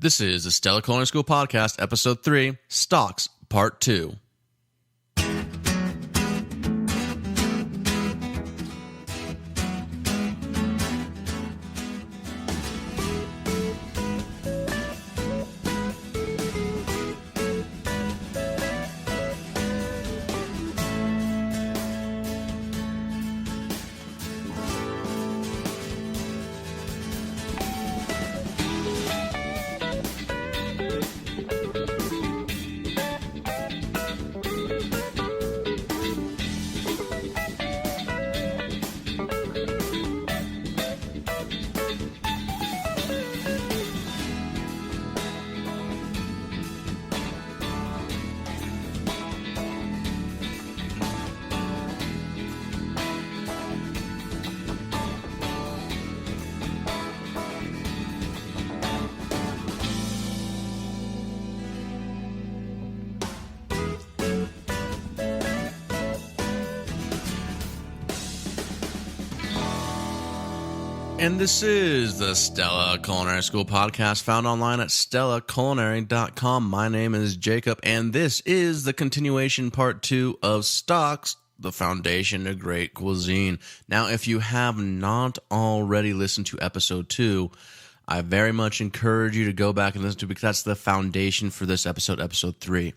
This is the Stella Culinary School Podcast, Episode 3, Stocks, Part 2. And this is the Stella Culinary School Podcast, found online at stellaculinary.com. My name is Jacob, and this is the continuation part 2 of Stocks, the Foundation of Great Cuisine. Now, if you have not already listened to episode 2, I very much encourage you to go back and listen to it because that's the foundation for this episode 3.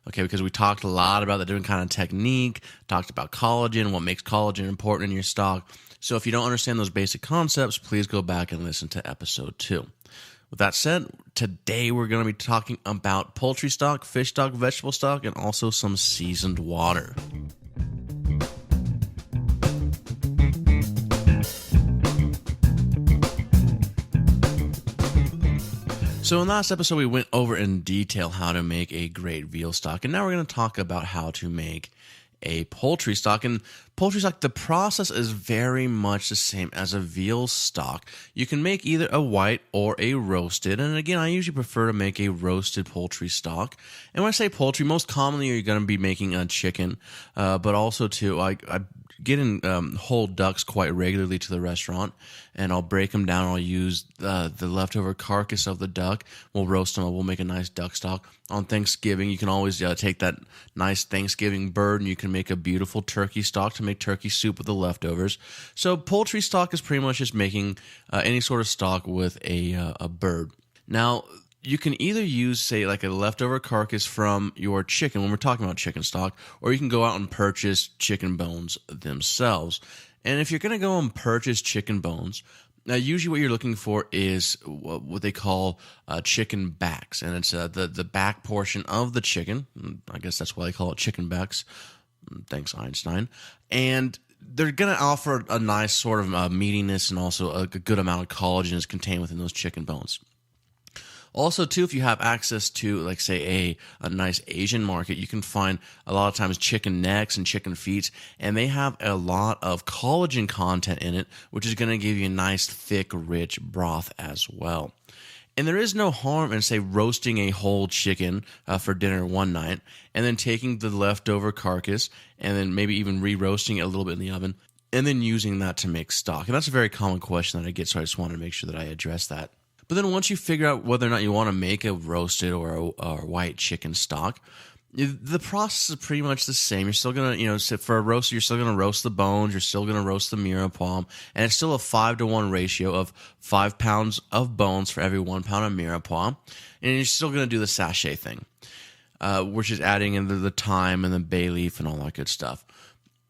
Okay, because we talked a lot about the different kind of technique, talked about collagen, what makes collagen important in your stock. So if you don't understand those basic concepts, please go back and listen to episode 2. With that said, today we're going to be talking about poultry stock, fish stock, vegetable stock, and also some seasoned water. So in the last episode, we went over in detail how to make a great veal stock, and now we're going to talk about how to make a poultry stock. And poultry stock, the process is very much the same as a veal stock. You can make either a white or a roasted, and again, I usually prefer to make a roasted poultry stock. And when I say poultry, most commonly you're going to be making a chicken, but also too, I get in whole ducks quite regularly to the restaurant, and I'll break them down. I'll use the leftover carcass of the duck. We'll roast them. We'll make a nice duck stock. On Thanksgiving, you can always take that nice Thanksgiving bird, and you can make a beautiful turkey stock to make turkey soup with the leftovers. So poultry stock is pretty much just making any sort of stock with a bird. Now, you can either use, say, like a leftover carcass from your chicken when we're talking about chicken stock, or you can go out and purchase chicken bones themselves. And if you're going to go and purchase chicken bones, now usually what you're looking for is what they call chicken backs, and it's the back portion of the chicken. I guess that's why they call it chicken backs. Thanks, Einstein. And they're going to offer a nice sort of meatiness, and also a good amount of collagen is contained within those chicken bones. Also, too, if you have access to, like, say, a nice Asian market, you can find a lot of times chicken necks and chicken feet, and they have a lot of collagen content in it, which is going to give you a nice, thick, rich broth as well. And there is no harm in, say, roasting a whole chicken for dinner one night, and then taking the leftover carcass, and then maybe even re-roasting it a little bit in the oven, and then using that to make stock. And that's a very common question that I get, so I just wanted to make sure that I address that. But then once you figure out whether or not you want to make a roasted or a white chicken stock, the process is pretty much the same. You're still going to, for a roast, you're still going to roast the bones. You're still going to roast the mirepoix. And it's still a 5-to-1 ratio of 5 pounds of bones for every 1 pound of mirepoix. And you're still going to do the sachet thing, which is adding in the thyme and the bay leaf and all that good stuff.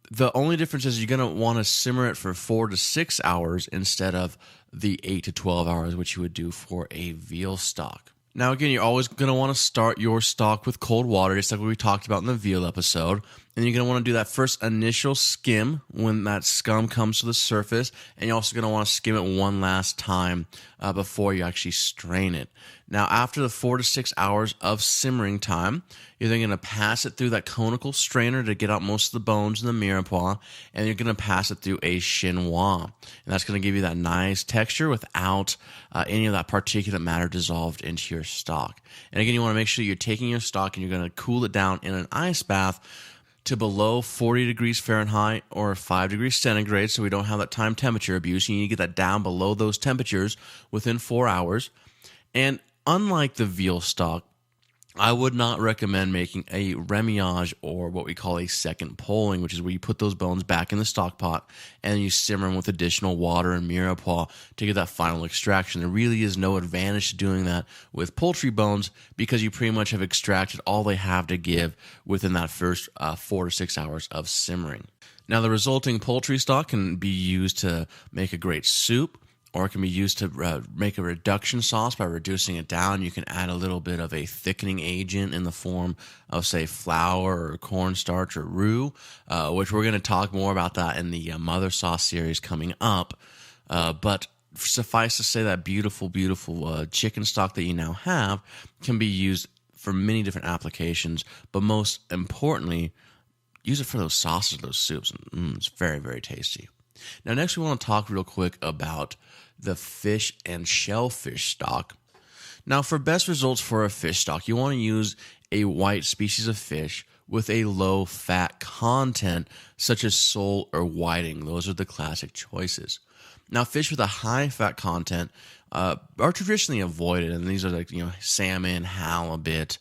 The only difference is you're going to want to simmer it for 4 to 6 hours instead of the 8 to 12 hours, which you would do for a veal stock. Now, again, you're always going to want to start your stock with cold water, just like what we talked about in the veal episode. And you're going to want to do that first initial skim when that scum comes to the surface. And you're also going to want to skim it one last time before you actually strain it. Now, after the 4 to 6 hours of simmering time, you're then going to pass it through that conical strainer to get out most of the bones in the mirepoix, and you're going to pass it through a chinois. And that's going to give you that nice texture without any of that particulate matter dissolved into your stock. And again, you want to make sure you're taking your stock and you're going to cool it down in an ice bath to below 40 degrees Fahrenheit or 5 degrees centigrade, so we don't have that time temperature abuse. You need to get that down below those temperatures within 4 hours. And unlike the veal stock, I would not recommend making a remillage or what we call a second poling, which is where you put those bones back in the stock pot and you simmer them with additional water and mirepoix to get that final extraction. There really is no advantage to doing that with poultry bones because you pretty much have extracted all they have to give within that first 4 to 6 hours of simmering. Now, the resulting poultry stock can be used to make a great soup, or it can be used to make a reduction sauce by reducing it down. You can add a little bit of a thickening agent in the form of, say, flour or cornstarch or roux, which we're going to talk more about that in the mother sauce series coming up. But suffice to say that beautiful, beautiful chicken stock that you now have can be used for many different applications, but most importantly, use it for those sauces, those soups. It's very, very tasty. Now, next we want to talk real quick about the fish and shellfish stock. Now, for best results for a fish stock, you want to use a white species of fish with a low fat content, such as sole or whiting. Those are the classic choices. Now, fish with a high fat content are traditionally avoided, and these are like salmon, halibut,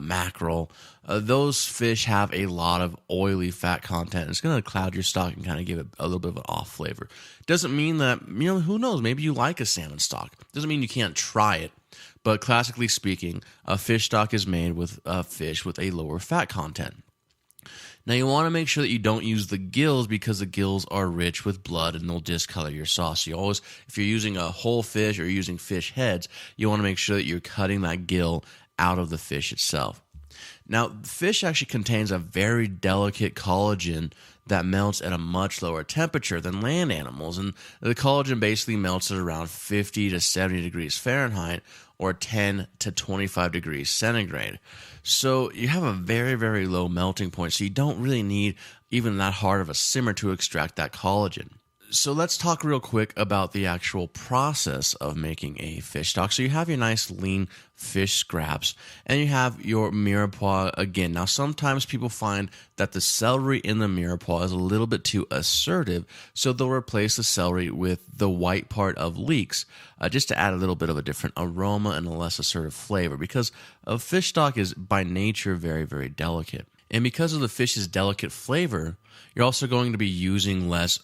mackerel. Those fish have a lot of oily fat content. It's going to cloud your stock and kind of give it a little bit of an off flavor. Doesn't mean that, who knows, maybe you like a salmon stock. Doesn't mean you can't try it. But classically speaking, a fish stock is made with a fish with a lower fat content. Now, you want to make sure that you don't use the gills because the gills are rich with blood and they'll discolor your sauce. You always, if you're using a whole fish or using fish heads, you want to make sure that you're cutting that gill out of the fish itself. Now, fish actually contains a very delicate collagen that melts at a much lower temperature than land animals. And the collagen basically melts at around 50 to 70 degrees Fahrenheit or 10 to 25 degrees centigrade. So you have a very, very low melting point. So you don't really need even that hard of a simmer to extract that collagen. So let's talk real quick about the actual process of making a fish stock. So you have your nice lean fish scraps and you have your mirepoix again. Now, sometimes people find that the celery in the mirepoix is a little bit too assertive, so they'll replace the celery with the white part of leeks just to add a little bit of a different aroma and a less assertive flavor, because a fish stock is by nature very, very delicate. And because of the fish's delicate flavor, you're also going to be using less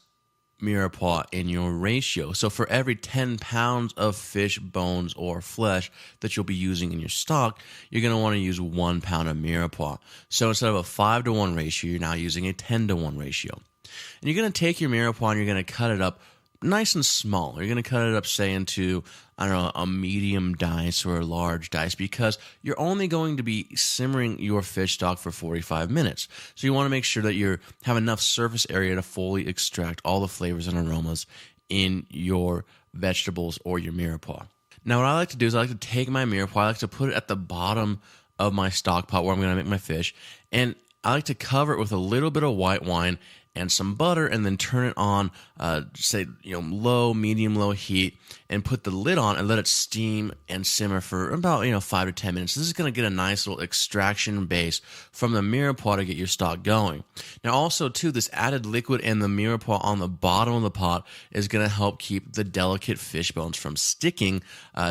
mirepoix in your ratio. So for every 10 pounds of fish bones or flesh that you'll be using in your stock, you're going to want to use 1 pound of mirepoix. So instead of a 5-to-1 ratio, you're now using a 10-to-1 ratio. And you're going to take your mirepoix and you're going to cut it up nice and small. You're going to cut it up, say, into, a medium dice or a large dice, because you're only going to be simmering your fish stock for 45 minutes. So you want to make sure that you have enough surface area to fully extract all the flavors and aromas in your vegetables or your mirepoix. Now, what I like to do is I like to take my mirepoix, I like to put it at the bottom of my stock pot where I'm going to make my fish, and I like to cover it with a little bit of white wine and some butter, and then turn it on, low, medium, low heat, and put the lid on and let it steam and simmer for about 5 to 10 minutes. This is going to get a nice little extraction base from the mirepoix to get your stock going. Now, also too, this added liquid and the mirepoix on the bottom of the pot is going to help keep the delicate fish bones from sticking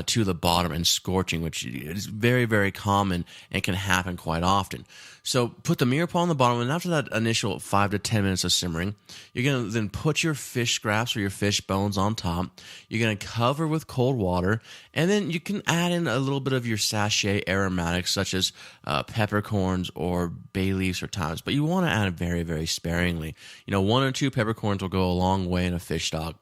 to the bottom and scorching, which is very, very common and can happen quite often. So put the mirepoix on the bottom, and after that initial 5 to 10 minutes of simmering, you're going to then put your fish scraps or your fish bones on top. You're going to cover with cold water, and then you can add in a little bit of your sachet aromatics such as peppercorns or bay leaves or thymes, but you want to add it very, very sparingly. 1 or 2 peppercorns will go a long way in a fish stock.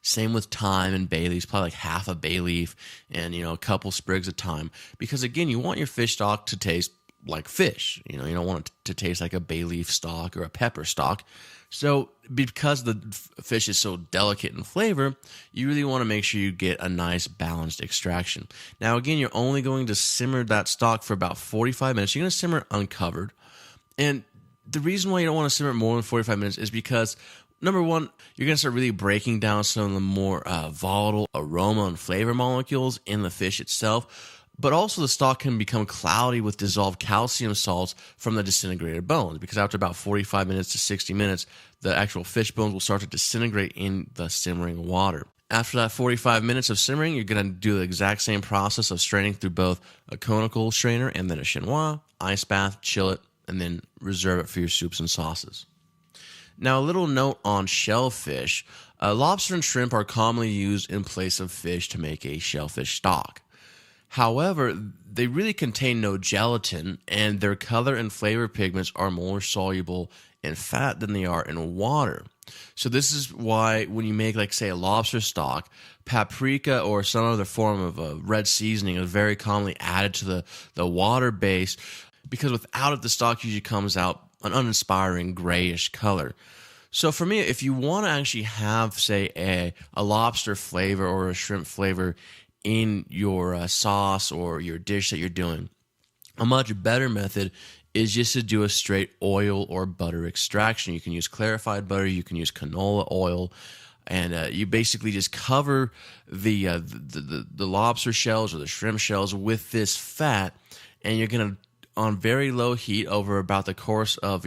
Same with thyme and bay leaves, probably like half a bay leaf and a couple sprigs of thyme, because again, you want your fish stock to taste like fish. You don't want it to taste like a bay leaf stock or a pepper stock. So because the fish is so delicate in flavor, you really want to make sure you get a nice balanced extraction. Now, again, you're only going to simmer that stock for about 45 minutes. You're going to simmer uncovered. And the reason why you don't want to simmer more than 45 minutes is because, number one, you're going to start really breaking down some of the more volatile aroma and flavor molecules in the fish itself. But also the stock can become cloudy with dissolved calcium salts from the disintegrated bones, because after about 45 minutes to 60 minutes, the actual fish bones will start to disintegrate in the simmering water. After that 45 minutes of simmering, you're going to do the exact same process of straining through both a conical strainer and then a chinois, ice bath, chill it, and then reserve it for your soups and sauces. Now, a little note on shellfish. Lobster and shrimp are commonly used in place of fish to make a shellfish stock. However, they really contain no gelatin, and their color and flavor pigments are more soluble in fat than they are in water. So this is why when you make, like, say, a lobster stock, paprika or some other form of a red seasoning is very commonly added to the water base, because without it, the stock usually comes out an uninspiring grayish color. So for me, if you want to actually have, say, a lobster flavor or a shrimp flavor in your sauce or your dish that you're doing, a much better method is just to do a straight oil or butter extraction. You can use clarified butter, you can use canola oil, and you basically just cover the lobster shells or the shrimp shells with this fat, and you're going to, on very low heat over about the course of,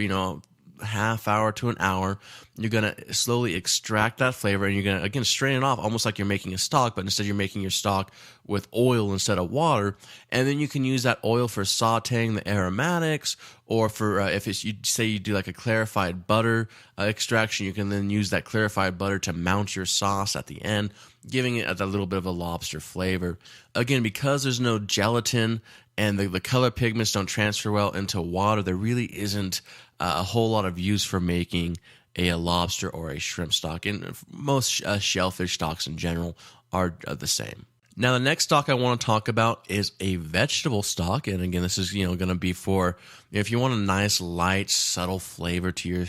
half hour to an hour, you're going to slowly extract that flavor, and you're going to, again, strain it off almost like you're making a stock, but instead you're making your stock with oil instead of water. And then you can use that oil for sauteing the aromatics, or for if it's, you say you do like a clarified butter extraction, you can then use that clarified butter to mount your sauce at the end, giving it a little bit of a lobster flavor. Again, because there's no gelatin and the color pigments don't transfer well into water, there really isn't a whole lot of use for making a lobster or a shrimp stock. And most shellfish stocks in general are the same. Now, the next stock I want to talk about is a vegetable stock. And again, this is going to be for if you want a nice, light, subtle flavor to your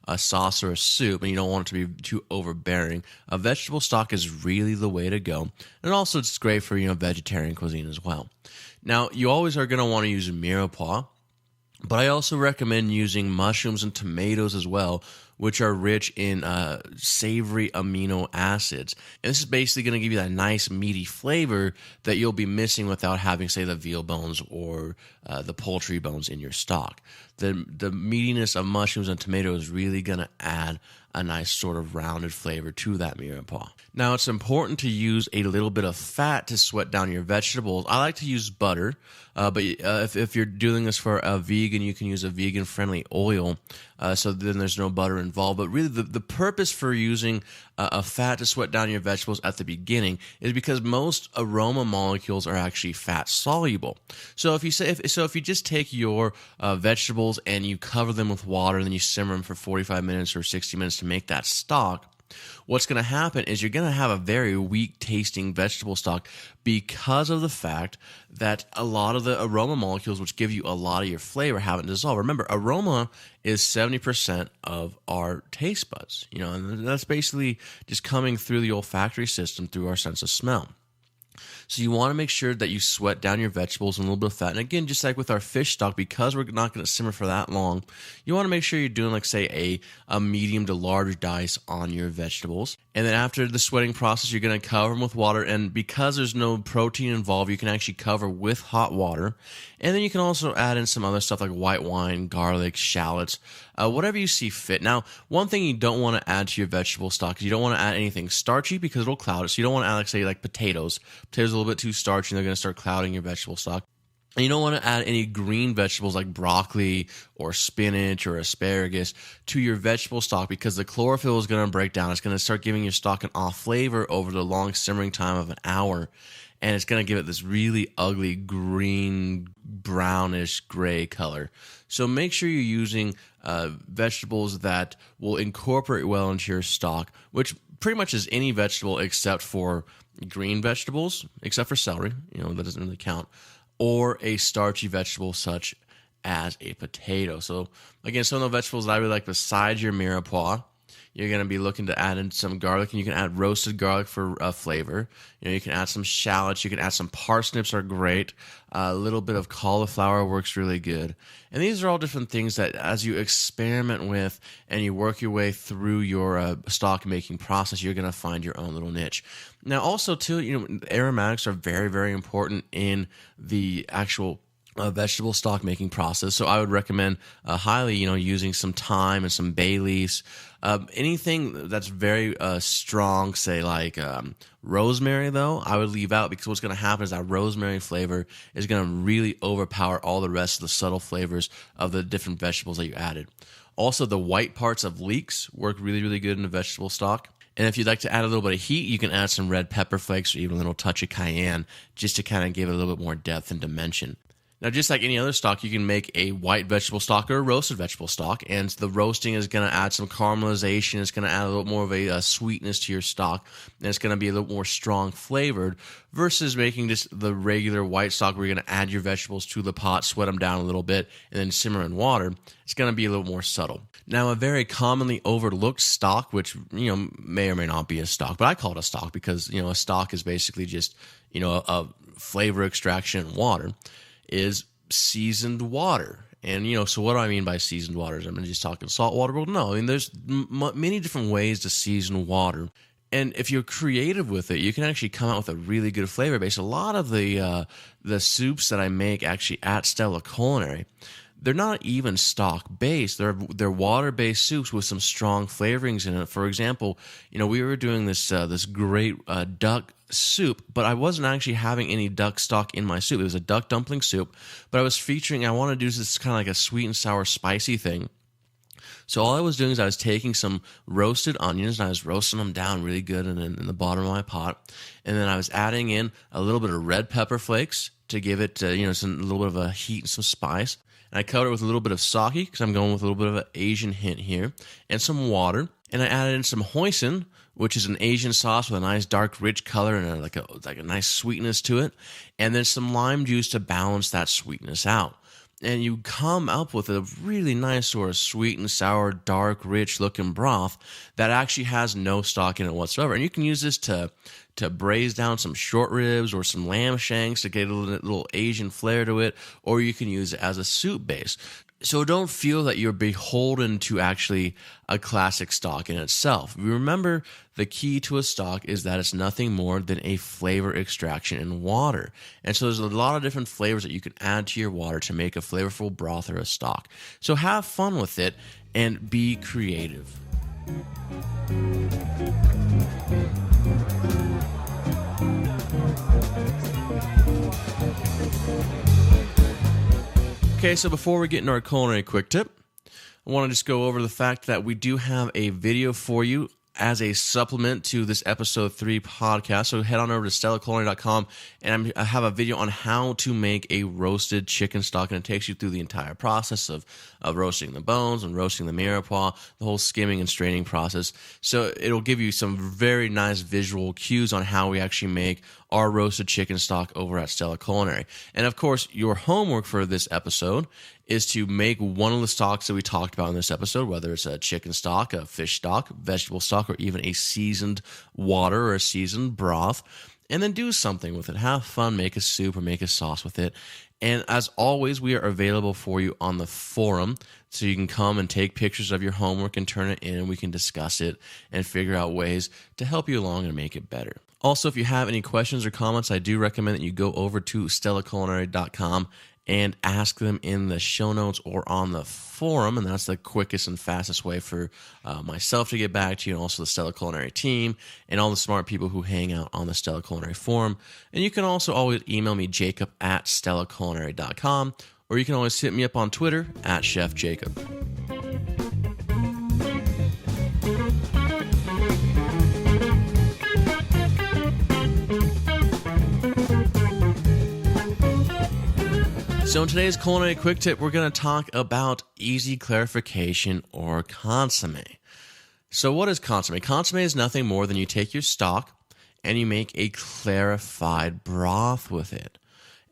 a sauce or a soup, and you don't want it to be too overbearing. A vegetable stock is really the way to go. And also, it's great for vegetarian cuisine as well. Now, you always are going to want to use mirepoix, but I also recommend using mushrooms and tomatoes as well, which are rich in savory amino acids. And this is basically going to give you that nice meaty flavor that you'll be missing without having, say, the veal bones or the poultry bones in your stock. The meatiness of mushrooms and tomatoes is really going to add a nice sort of rounded flavor to that mirepoix. Now, it's important to use a little bit of fat to sweat down your vegetables. I like to use butter, but if you're doing this for a vegan, you can use a vegan-friendly oil, so then there's no butter involved. But really, the purpose for using a fat to sweat down your vegetables at the beginning is because most aroma molecules are actually fat-soluble. So if you just take your vegetables and you cover them with water and then you simmer them for 45 minutes or 60 minutes to make that stock, what's going to happen is you're going to have a very weak tasting vegetable stock because of the fact that a lot of the aroma molecules, which give you a lot of your flavor, haven't dissolved. Remember, aroma is 70% of our taste buds, and that's basically just coming through the olfactory system through our sense of smell. So you want to make sure that you sweat down your vegetables and a little bit of fat. And again, just like with our fish stock, because we're not going to simmer for that long, you want to make sure you're doing, like, say, a medium to large dice on your vegetables. And then after the sweating process, you're going to cover them with water. And because there's no protein involved, you can actually cover with hot water. And then you can also add in some other stuff like white wine, garlic, shallots, whatever you see fit. Now, one thing you don't want to add to your vegetable stock is you don't want to add anything starchy because it'll cloud it. So you don't want to add, like potatoes. Potatoes are a little bit too starchy and they're going to start clouding your vegetable stock. And you don't want to add any green vegetables like broccoli or spinach or asparagus to your vegetable stock because the chlorophyll is going to break down. It's going to start giving your stock an off flavor over the long simmering time of an hour. And it's going to give it this really ugly green, brownish, gray color. So make sure you're using vegetables that will incorporate well into your stock, which pretty much is any vegetable except for green vegetables, except for celery, that doesn't really count, or a starchy vegetable such as a potato. So again, some of the vegetables that I really like besides your mirepoix, you're going to be looking to add in some garlic, and you can add roasted garlic for flavor. You can add some shallots. You can add some parsnips are great. A little bit of cauliflower works really good. And these are all different things that as you experiment with and you work your way through your stock making process, you're going to find your own little niche. Now, also, too, aromatics are very, very important in the actual vegetable stock making process. So I would recommend highly, using some thyme and some bay leaves. Anything that's very strong, say like rosemary, though, I would leave out, because what's going to happen is that rosemary flavor is going to really overpower all the rest of the subtle flavors of the different vegetables that you added. Also, the white parts of leeks work really, really good in a vegetable stock. And if you'd like to add a little bit of heat, you can add some red pepper flakes or even a little touch of cayenne, just to kind of give it a little bit more depth and dimension. Now, just like any other stock, you can make a white vegetable stock or a roasted vegetable stock, and the roasting is going to add some caramelization. It's going to add a little more of a sweetness to your stock, and it's going to be a little more strong flavored versus making just the regular white stock where you're going to add your vegetables to the pot, sweat them down a little bit, and then simmer in water. It's going to be a little more subtle. Now, a very commonly overlooked stock, which may or may not be a stock, but I call it a stock because a stock is basically just a flavor extraction in water, is seasoned water. And, so what do I mean by seasoned waters? I'm just talking salt water? Well, no. I mean, there's many different ways to season water. And if you're creative with it, you can actually come out with a really good flavor base. A lot of the soups that I make actually at Stella Culinary, they're not even stock-based. They're water-based soups with some strong flavorings in it. For example, we were doing this great duck soup, but I wasn't actually having any duck stock in my soup. It was a duck dumpling soup, but I wanted to do this kind of like a sweet and sour spicy thing. So all I was doing is I was taking some roasted onions and I was roasting them down really good in the bottom of my pot. And then I was adding in a little bit of red pepper flakes to give it, a little bit of a heat and some spice. And I covered it with a little bit of sake, because I'm going with a little bit of an Asian hint here, and some water. And I added in some hoisin, which is an Asian sauce with a nice dark rich color and like a nice sweetness to it. And then some lime juice to balance that sweetness out. And you come up with a really nice sort of sweet and sour, dark, rich looking broth that actually has no stock in it whatsoever. And you can use this to braise down some short ribs or some lamb shanks to get a little Asian flair to it, or you can use it as a soup base. So don't feel that you're beholden to actually a classic stock in itself. Remember, the key to a stock is that it's nothing more than a flavor extraction in water. And so there's a lot of different flavors that you can add to your water to make a flavorful broth or a stock. So have fun with it and be creative. Okay, so before we get into our culinary quick tip, I want to just go over the fact that we do have a video for you as a supplement to this episode 3 podcast. So head on over to stellaculinary.com, and I have a video on how to make a roasted chicken stock, and it takes you through the entire process of roasting the bones and roasting the mirepoix, the whole skimming and straining process. So it'll give you some very nice visual cues on how we actually make our roasted chicken stock over at Stella Culinary. And of course, your homework for this episode is to make one of the stocks that we talked about in this episode, whether it's a chicken stock, a fish stock, vegetable stock, or even a seasoned water or a seasoned broth, and then do something with it. Have fun, make a soup or make a sauce with it. And as always, we are available for you on the forum, so you can come and take pictures of your homework and turn it in, and we can discuss it and figure out ways to help you along and make it better. Also, if you have any questions or comments, I do recommend that you go over to stellaculinary.com and ask them in the show notes or on the forum, and that's the quickest and fastest way for myself to get back to you, and also the Stella Culinary team and all the smart people who hang out on the Stella Culinary forum. And you can also always email me, jacob@stellaculinary.com, or you can always hit me up on Twitter @ChefJacob. So in today's culinary quick tip, we're going to talk about easy clarification, or consomme. So what is consomme? Consomme is nothing more than you take your stock and you make a clarified broth with it.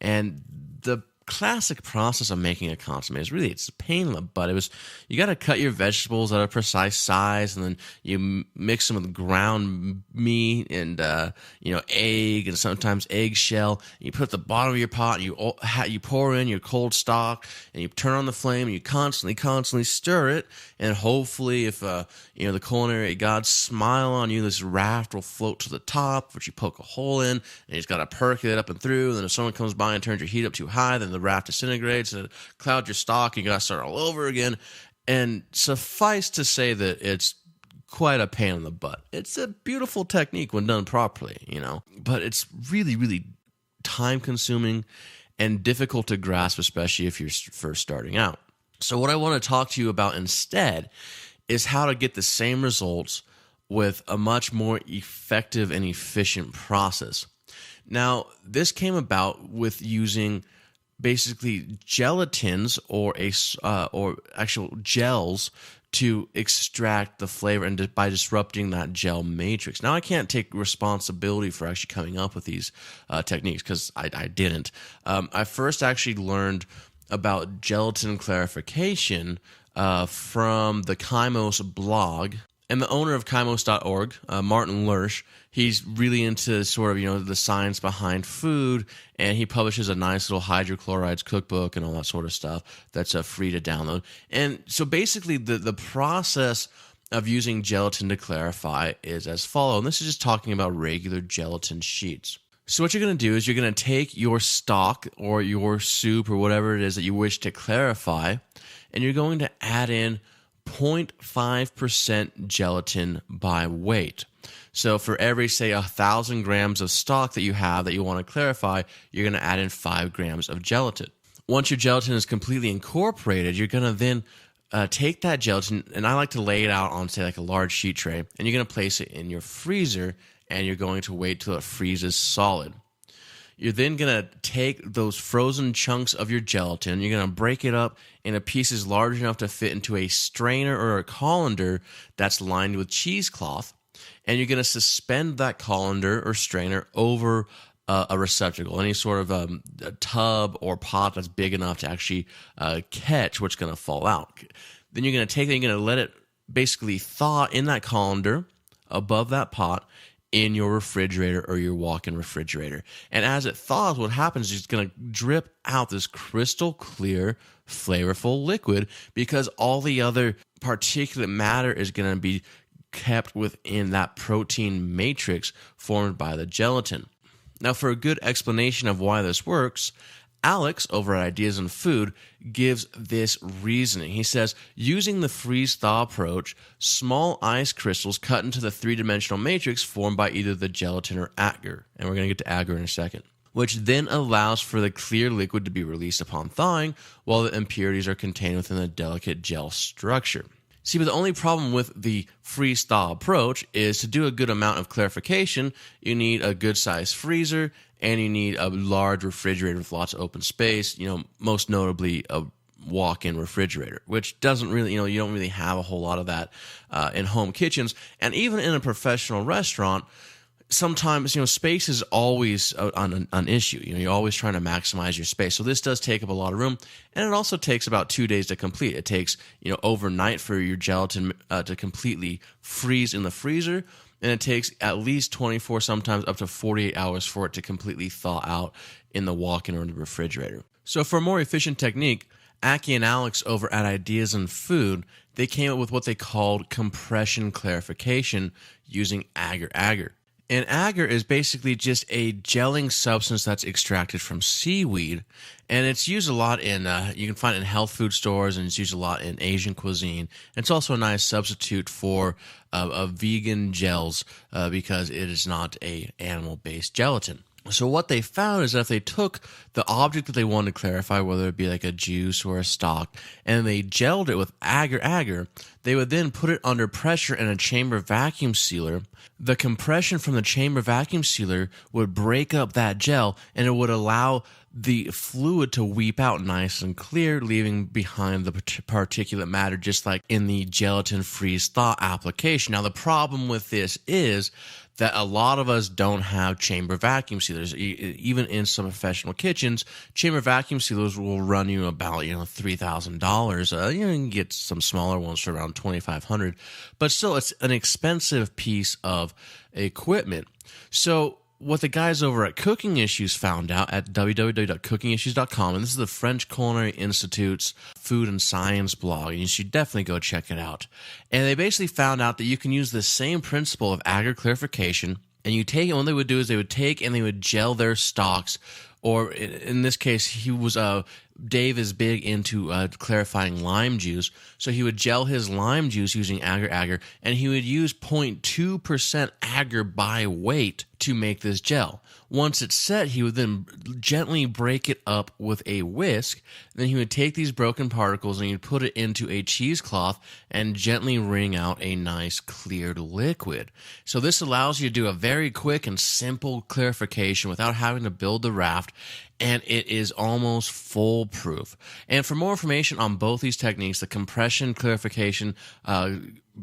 And the classic process of making a consomme is really, it's a pain in the butt. You got to cut your vegetables at a precise size, and then you mix them with ground meat and egg and sometimes eggshell. And you put it at the bottom of your pot, and you pour in your cold stock, and you turn on the flame, and you constantly stir it. And hopefully, if the culinary gods smile on you, this raft will float to the top, which you poke a hole in, and you just got to percolate up and through. And then if someone comes by and turns your heat up too high, then the raft disintegrates and it clouds your stock. You got to start all over again. And suffice to say that it's quite a pain in the butt. It's a beautiful technique when done properly, but it's really, really time consuming and difficult to grasp, especially if you're first starting out. So what I want to talk to you about instead is how to get the same results with a much more effective and efficient process. Now, this came about with using basically gelatins or actual gels to extract the flavor and by disrupting that gel matrix. Now, I can't take responsibility for actually coming up with these techniques because I didn't. I first actually learned about gelatin clarification from the Chymos blog. And the owner of Chymos.org, Martin Lersch, he's really into sort of, the science behind food, and he publishes a nice little hydrochlorides cookbook and all that sort of stuff that's free to download. And so basically the process of using gelatin to clarify is as follows. And this is just talking about regular gelatin sheets. So what you're going to do is you're going to take your stock or your soup or whatever it is that you wish to clarify, and you're going to add in 0.5% gelatin by weight. So for every, say, 1,000 grams of stock that you have that you want to clarify, you're going to add in 5 grams of gelatin. Once your gelatin is completely incorporated, you're going to then take that gelatin, and I like to lay it out on, say, like a large sheet tray, and you're going to place it in your freezer, and you're going to wait till it freezes solid. You're then going to take those frozen chunks of your gelatin, you're going to break it up into pieces large enough to fit into a strainer or a colander that's lined with cheesecloth, and you're going to suspend that colander or strainer over a receptacle, any sort of a tub or pot that's big enough to actually catch what's going to fall out. Then you're going to take it, you're going to let it basically thaw in that colander above that pot, in your refrigerator or your walk-in refrigerator. And as it thaws, what happens is it's going to drip out this crystal clear, flavorful liquid because all the other particulate matter is going to be kept within that protein matrix formed by the gelatin. Now, for a good explanation of why this works, Alex, over at Ideas in Food, gives this reasoning. He says, using the freeze-thaw approach, small ice crystals cut into the three-dimensional matrix formed by either the gelatin or agar, and we're going to get to agar in a second, which then allows for the clear liquid to be released upon thawing, while the impurities are contained within the delicate gel structure. See, but the only problem with the freeze-thaw approach is to do a good amount of clarification, you need a good-sized freezer, and you need a large refrigerator with lots of open space, most notably a walk-in refrigerator, which doesn't really, you don't really have a whole lot of that in home kitchens. And even in a professional restaurant, sometimes, space is always an issue. You're always trying to maximize your space. So this does take up a lot of room, and it also takes about 2 days to complete. It takes, overnight for your gelatin to completely freeze in the freezer, and it takes at least 24, sometimes up to 48 hours for it to completely thaw out in the walk-in or the refrigerator. So for a more efficient technique, Aki and Alex over at Ideas in Food, they came up with what they called compression clarification using agar-agar. And agar is basically just a gelling substance that's extracted from seaweed, and it's used a lot in, you can find it in health food stores, and it's used a lot in Asian cuisine. It's also a nice substitute for vegan gels because it is not a animal-based gelatin. So what they found is that if they took the object that they wanted to clarify, whether it be like a juice or a stock, and they gelled it with agar-agar, they would then put it under pressure in a chamber vacuum sealer. The compression from the chamber vacuum sealer would break up that gel, and it would allow the fluid to weep out nice and clear, leaving behind the particulate matter, just like in the gelatin freeze-thaw application. Now, the problem with this is that a lot of us don't have chamber vacuum sealers. Even in some professional kitchens, chamber vacuum sealers will run you about $3,000. You can get some smaller ones for around $2,500, but still, it's an expensive piece of equipment. So what the guys over at Cooking Issues found out at www.cookingissues.com, and this is the French Culinary Institute's food and science blog, and you should definitely go check it out. And they basically found out that you can use the same principle of agar clarification, and you take it, what they would do is they would take and they would gel their stocks or in this case, Dave is big into clarifying lime juice, so he would gel his lime juice using agar-agar, and he would use 0.2% agar by weight to make this gel. Once it's set, he would then gently break it up with a whisk. Then he would take these broken particles and he'd put it into a cheesecloth and gently wring out a nice cleared liquid. So this allows you to do a very quick and simple clarification without having to build the raft, and it is almost foolproof. And for more information on both these techniques, the compression clarification,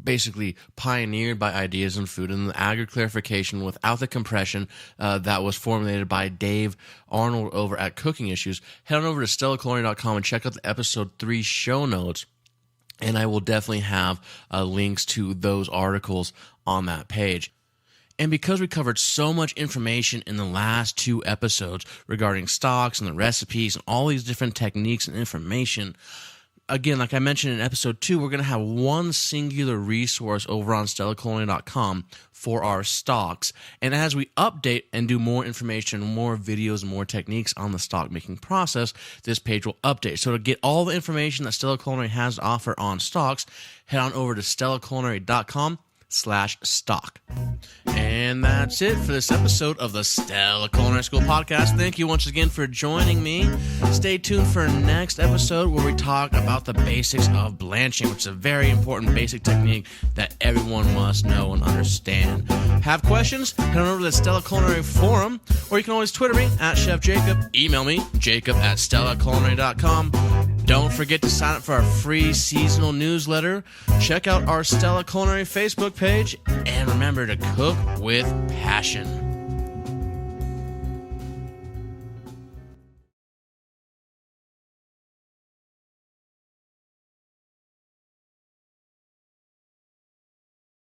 basically pioneered by Ideas in Food, and the agar clarification without the compression that was formulated by Dave Arnold over at Cooking Issues, head on over to StellaCulinary.com and check out the episode 3 show notes, and I will definitely have links to those articles on that page. And because we covered so much information in the last 2 episodes regarding stocks and the recipes and all these different techniques and information, again, like I mentioned in episode 2, we're going to have one singular resource over on StellaCulinary.com for our stocks. And as we update and do more information, more videos, and more techniques on the stock making process, this page will update. So to get all the information that Stella Culinary has to offer on stocks, head on over to StellaCulinary.com/stock. And that's it for this episode of the Stella Culinary School podcast. Thank you once again for joining me. Stay tuned for next episode where we talk about the basics of blanching, which is a very important basic technique that everyone must know and understand. Have questions? Head on over to the Stella Culinary forum, or you can always Twitter me at Chef Jacob. Email me, jacob@stellaculinary.com. Don't forget to sign up for our free seasonal newsletter. Check out our Stella Culinary Facebook page, and remember to cook with passion.